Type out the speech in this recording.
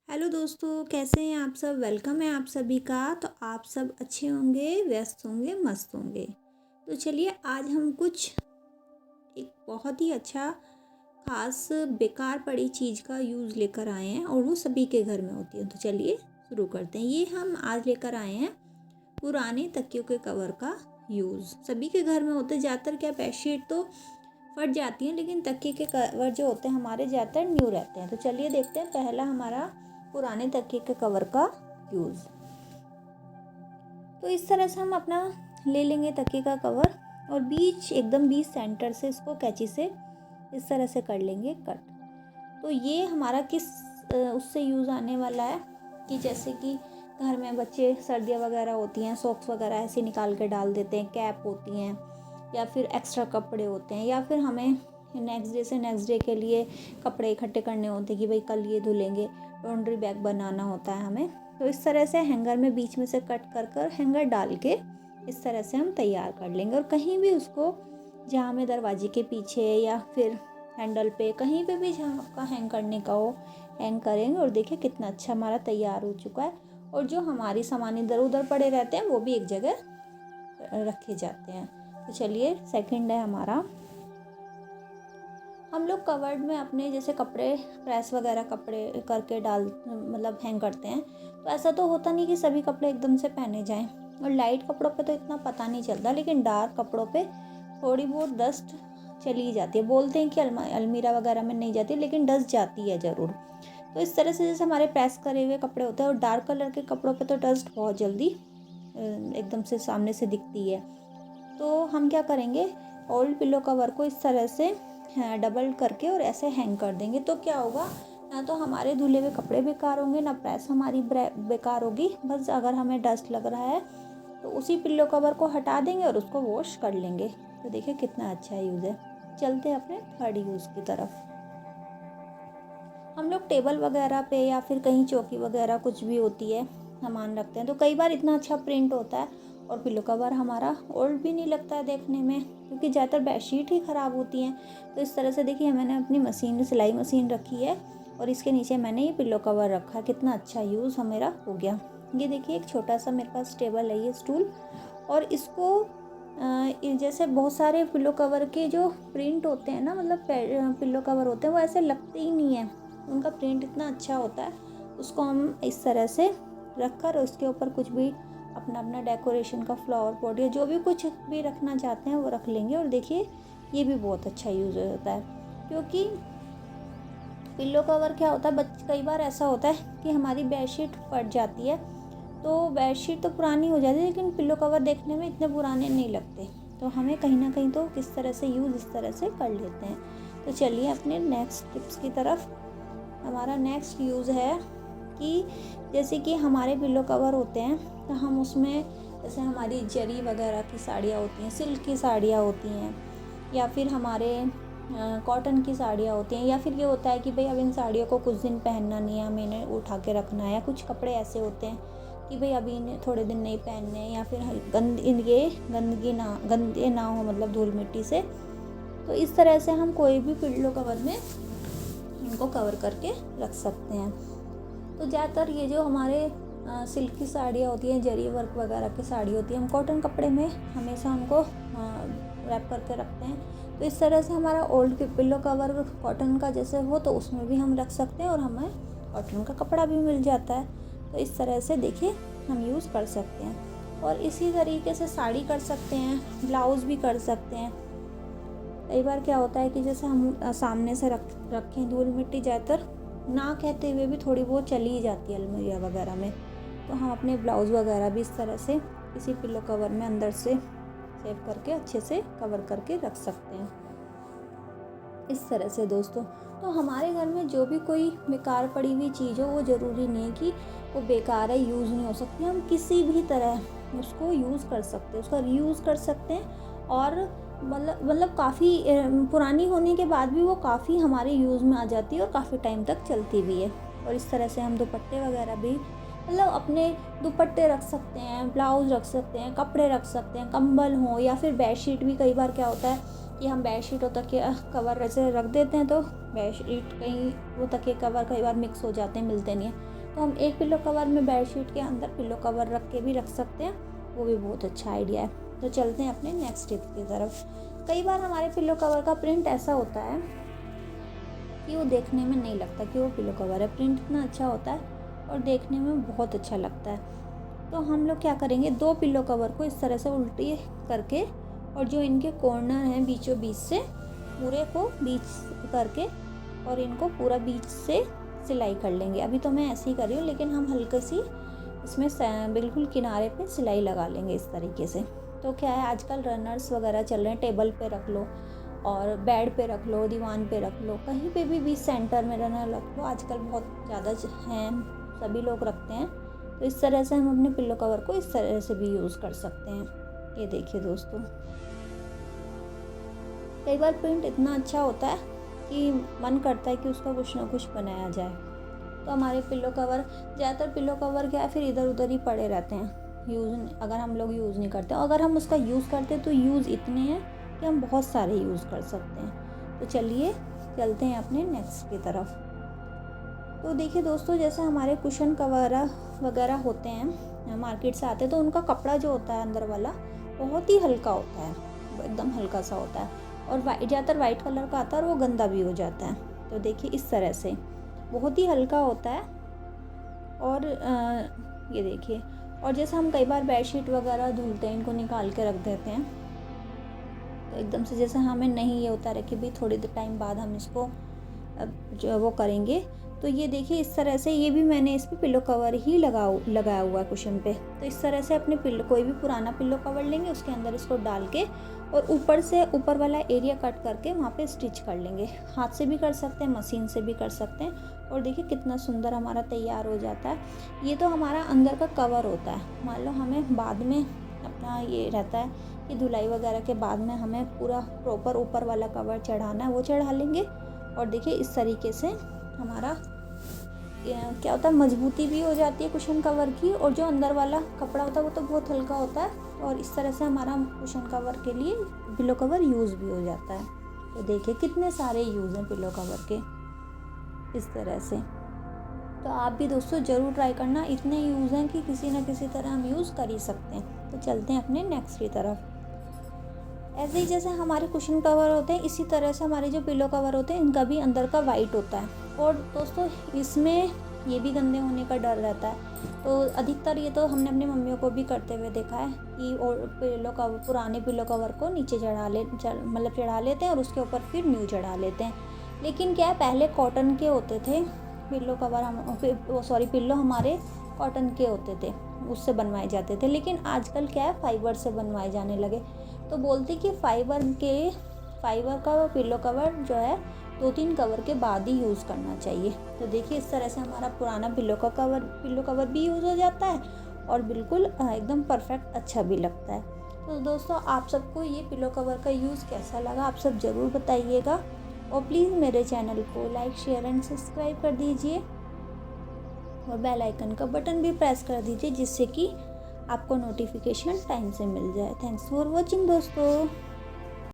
Hello दोस्तों, कैसे हैं आप सब। वेलकम है आप सभी का। तो आप सब अच्छे होंगे, व्यस्त होंगे, मस्त होंगे। तो चलिए आज हम कुछ एक बहुत ही अच्छा खास बेकार पड़ी चीज़ का यूज़ लेकर आए हैं और वो सभी के घर में होती है। तो चलिए शुरू करते हैं। ये हम आज लेकर आए हैं पुराने तकियों के कवर का यूज़। सभी के घर में होते हैं। ज़्यादातर क्या बेडशीट तो फट जाती हैं, लेकिन तकिए के कवर जो होते हैं हमारे ज़्यादातर न्यू रहते हैं। तो चलिए देखते हैं पहला हमारा पुराने तकिए के कवर का यूज़। तो इस तरह से हम अपना ले लेंगे तकिए का कवर और एकदम बीच सेंटर से इसको कैंची से इस तरह से कर लेंगे कट। तो ये हमारा किस उससे यूज़ आने वाला है कि जैसे कि घर में बच्चे सर्दियाँ वगैरह होती हैं, सॉक्स वगैरह ऐसे निकाल के डाल देते हैं, कैप होती हैं या फिर एक्स्ट्रा कपड़े होते हैं, या फिर हमें नेक्स्ट डे के लिए कपड़े इकट्ठे करने होते हैं कि भाई कल ये धुलेंगे, लॉन्ड्री बैग बनाना होता है हमें। तो इस तरह से हैंगर में बीच में से कट कर हैंगर डाल के इस तरह से हम तैयार कर लेंगे। और कहीं भी उसको जहाँ हमें दरवाजे के पीछे या फिर हैंडल पे कहीं पे भी जहाँ आपका हैंग करने का हो हैंग करेंगे। और देखिए कितना अच्छा हमारा तैयार हो चुका है। और जो हमारी सामान इधर उधर पड़े रहते हैं वो भी एक जगह रखे जाते हैं। तो चलिए सेकंड है हमारा, हम लोग कवर्ड में अपने जैसे कपड़े प्रेस वगैरह कपड़े करके मतलब हैंग करते हैं। तो ऐसा तो होता नहीं कि सभी कपड़े एकदम से पहने जाएं। और लाइट कपड़ों पे तो इतना पता नहीं चलता, लेकिन डार्क कपड़ों पे थोड़ी बहुत डस्ट चली जाती है। बोलते हैं कि अलमीरा वगैरह में नहीं जाती, लेकिन डस्ट जाती है ज़रूर। तो इस तरह से जैसे हमारे प्रेस करे हुए कपड़े होते हैं और डार्क कलर के कपड़ों पे तो डस्ट बहुत जल्दी एकदम से सामने से दिखती है। तो हम क्या करेंगे, ओल्ड पिलो कवर को इस तरह से डबल करके और ऐसे हैंग कर देंगे। तो क्या होगा, ना तो हमारे धुले हुए कपड़े बेकार होंगे, ना प्रेस हमारी बेकार होगी। बस अगर हमें डस्ट लग रहा है तो उसी पिल्लो कवर को हटा देंगे और उसको वॉश कर लेंगे। तो देखिए कितना अच्छा यूज़ है। चलते हैं अपने थर्ड यूज़ की तरफ। हम लोग टेबल वगैरह पे या फिर कहीं चौकी वगैरह कुछ भी होती है सामान रखते हैं, तो कई बार इतना अच्छा प्रिंट होता है और पिलो कवर हमारा ओल्ड भी नहीं लगता है देखने में, क्योंकि ज़्यादातर बेडशीट ही ख़राब होती हैं। तो इस तरह से देखिए मैंने अपनी मशीन सिलाई मशीन रखी है और इसके नीचे मैंने ये पिलो कवर रखा है। कितना अच्छा यूज़ मेरा हो गया। ये देखिए एक छोटा सा मेरे पास टेबल है ये स्टूल, और इसको जैसे बहुत सारे पिलो कवर के जो प्रिंट होते हैं ना, मतलब पिलो कवर होते हैं वो ऐसे लगते ही नहीं है, उनका प्रिंट इतना अच्छा होता है। उसको हम इस तरह से रख कर उसके ऊपर कुछ भी अपना अपना डेकोरेशन का फ्लावर पॉट या जो भी कुछ भी रखना चाहते हैं वो रख लेंगे। और देखिए ये भी बहुत अच्छा यूज़ होता है, क्योंकि पिल्लो कवर क्या होता है, कई बार ऐसा होता है कि हमारी बेडशीट फट जाती है। तो बेडशीट तो पुरानी हो जाती है, लेकिन पिल्लो कवर देखने में इतने पुराने नहीं लगते। तो हमें कहीं ना कहीं तो किस तरह से यूज़ इस तरह से कर लेते हैं। तो चलिए अपने नेक्स्ट टिप्स की तरफ। हमारा नेक्स्ट यूज़ है कि जैसे कि हमारे पिल्लो कवर होते हैं तो हम उसमें जैसे हमारी जरी वगैरह की साड़ियाँ होती हैं, सिल्क की साड़ियाँ होती हैं, या फिर हमारे कॉटन की साड़ियाँ होती हैं, या फिर ये होता है कि भाई अब इन साड़ियों को कुछ दिन पहनना नहीं है, हमें इन्हें उठा के रखना है। या कुछ कपड़े ऐसे होते हैं कि भाई अभी इन्हें थोड़े दिन नहीं पहनने, या फिर गंदे ना हो, मतलब धूल मिट्टी से। तो इस तरह से हम कोई भी पिल्लो कवर में इनको कवर करके रख सकते हैं। तो ज़्यादातर ये जो हमारे सिल्क की साड़ियाँ होती हैं, जरी वर्क वगैरह की साड़ी होती है, हम कॉटन कपड़े में हमेशा उनको रैप करके रखते हैं। तो इस तरह से हमारा ओल्ड पिल्लो कवर कॉटन का जैसे हो तो उसमें भी हम रख सकते हैं और हमें कॉटन का कपड़ा भी मिल जाता है। तो इस तरह से देखिए हम यूज़ कर सकते हैं। और इसी तरीके से साड़ी कर सकते हैं, ब्लाउज़ भी कर सकते हैं। कई बार क्या होता है कि जैसे हम सामने से रखें, धूल मिट्टी ज़्यादातर ना कहते हुए भी थोड़ी बहुत चली ही जाती है अलमीरा वगैरह में। तो हम अपने ब्लाउज़ वगैरह भी इस तरह से किसी पिलो कवर में अंदर से सेव करके अच्छे से कवर करके रख सकते हैं इस तरह से दोस्तों। तो हमारे घर में जो भी कोई बेकार पड़ी हुई चीज़ हो, वो ज़रूरी नहीं है कि वो बेकार है, यूज़ नहीं हो सकती। हम किसी भी तरह उसको यूज़ कर सकते हैं, उसका रीयूज़ कर सकते हैं। और मतलब काफ़ी पुरानी होने के बाद भी वो काफ़ी हमारे यूज़ में आ जाती है और काफ़ी टाइम तक चलती भी है। और इस तरह से हम दुपट्टे वगैरह भी, मतलब अपने दुपट्टे रख सकते हैं, ब्लाउज़ रख सकते हैं, कपड़े रख सकते हैं, कंबल हो, या फिर बेडशीट भी। कई बार क्या होता है कि हम बेडशीट और तकिया कवर ऐसे रख देते हैं, तो बेडशीट कहीं वो तकिए कवर कई बार मिक्स हो जाते हैं, मिलते नहीं हैं। तो हम एक पिलो कवर में बेडशीट के अंदर पिलो कवर रख के भी रख सकते हैं, वो भी बहुत अच्छा आइडिया है। तो चलते हैं अपने नेक्स्ट टिप की तरफ। कई बार हमारे पिलो कवर का प्रिंट ऐसा होता है कि वो देखने में नहीं लगता कि वो पिलो कवर है। प्रिंट इतना अच्छा होता है और देखने में बहुत अच्छा लगता है। तो हम लोग क्या करेंगे, 2 पिलो कवर को इस तरह से उल्टी करके और जो इनके कॉर्नर हैं बीचों बीच से पूरे को बीच करके और इनको पूरा बीच से सिलाई कर लेंगे। अभी तो मैं ऐसे ही कर रही हूँ, लेकिन हम हल्की सी इसमें बिल्कुल किनारे पे सिलाई लगा लेंगे इस तरीके से। तो क्या है, आजकल रनर्स वगैरह चल रहे हैं, टेबल पे रख लो और बेड पे रख लो, दीवान पे रख लो, कहीं पे भी बीच सेंटर में रनर रख लो। आजकल बहुत ज़्यादा हैं, सभी लोग रखते हैं। तो इस तरह से हम अपने पिलो कवर को इस तरह से भी यूज़ कर सकते हैं। ये देखिए दोस्तों, कई बार प्रिंट इतना अच्छा होता है कि मन करता है कि उसका कुछ ना कुछ बनाया जाए। तो हमारे पिलो कवर, ज़्यादातर पिलो कवर क्या है, फिर इधर उधर ही पड़े रहते हैं, अगर हम लोग यूज़ नहीं करते। अगर हम उसका यूज़ करते तो यूज़ इतने हैं कि हम बहुत सारे यूज़ कर सकते हैं। तो चलिए चलते हैं अपने नेक्स्ट की तरफ। तो देखिए दोस्तों, जैसे हमारे कुशन कवर वगैरह होते हैं, मार्केट से आते हैं, तो उनका कपड़ा जो होता है अंदर वाला बहुत ही हल्का होता है, एकदम हल्का सा होता है और ज़्यादातर वाइट कलर का आता है और वो गंदा भी हो जाता है। तो देखिए इस तरह से बहुत ही हल्का होता है। और ये देखिए, और जैसे हम कई बार बेडशीट वगैरह धुलते हैं, इनको निकाल के रख देते हैं, तो एकदम से जैसे हमें नहीं ये होता है कि भाई थोड़ी देर टाइम बाद हम इसको जो वो करेंगे। तो ये देखिए इस तरह से, ये भी मैंने इस पर पिलो कवर ही लगाया हुआ है कुशन पे। तो इस तरह से अपने पिलो, कोई भी पुराना पिलो कवर लेंगे, उसके अंदर इसको डाल के और ऊपर से ऊपर वाला एरिया कट करके वहाँ पे स्टिच कर लेंगे। हाथ से भी कर सकते हैं, मशीन से भी कर सकते हैं। और देखिए कितना सुंदर हमारा तैयार हो जाता है। ये तो हमारा अंदर का कवर होता है। मान लो हमें बाद में अपना ये रहता है कि धुलाई वगैरह के बाद में हमें पूरा प्रॉपर ऊपर वाला कवर चढ़ाना है, वो चढ़ा लेंगे। और देखिए इस तरीके से हमारा क्या होता है, मजबूती भी हो जाती है कुशन कवर की, और जो अंदर वाला कपड़ा होता है वो तो बहुत हल्का होता है। और इस तरह से हमारा कुशन कवर के लिए पिलो कवर यूज़ भी हो जाता है। तो देखिए कितने सारे यूज़ हैं पिलो कवर के इस तरह से। तो आप भी दोस्तों ज़रूर ट्राई करना, इतने यूज़ हैं कि किसी न किसी तरह हम यूज़ कर ही सकते हैं। तो चलते हैं अपने नेक्स्ट की तरफ। ऐसे ही जैसे हमारे कुशन कवर होते हैं, इसी तरह से हमारे जो पिलो कवर होते हैं, इनका भी अंदर का वाइट होता है। और दोस्तों इसमें ये भी गंदे होने का डर रहता है। तो अधिकतर ये तो हमने अपनी मम्मियों को भी करते हुए देखा है कि और पिलो कवर, पुराने पिलो कवर को नीचे चढ़ा लेते हैं और उसके ऊपर फिर न्यू चढ़ा लेते हैं। लेकिन क्या है, पहले कॉटन के होते थे पिलो कवर, पिल्लो हमारे कॉटन के होते थे, उससे बनवाए जाते थे। लेकिन आजकल क्या है, फाइबर से बनवाए जाने लगे। तो बोलते कि फाइबर का पिलो कवर जो है 2-3 कवर के बाद ही यूज़ करना चाहिए। तो देखिए इस तरह से हमारा पुराना पिलो कवर भी यूज़ हो जाता है और बिल्कुल एकदम परफेक्ट अच्छा भी लगता है। तो दोस्तों आप सबको ये पिलो कवर का यूज़ कैसा लगा, आप सब ज़रूर बताइएगा। और प्लीज़ मेरे चैनल को लाइक, शेयर एंड सब्सक्राइब कर दीजिए और बेल आइकन का बटन भी प्रेस कर दीजिए, जिससे कि आपको नोटिफिकेशन टाइम से मिल जाए। थैंक्स फॉर वॉचिंग दोस्तों।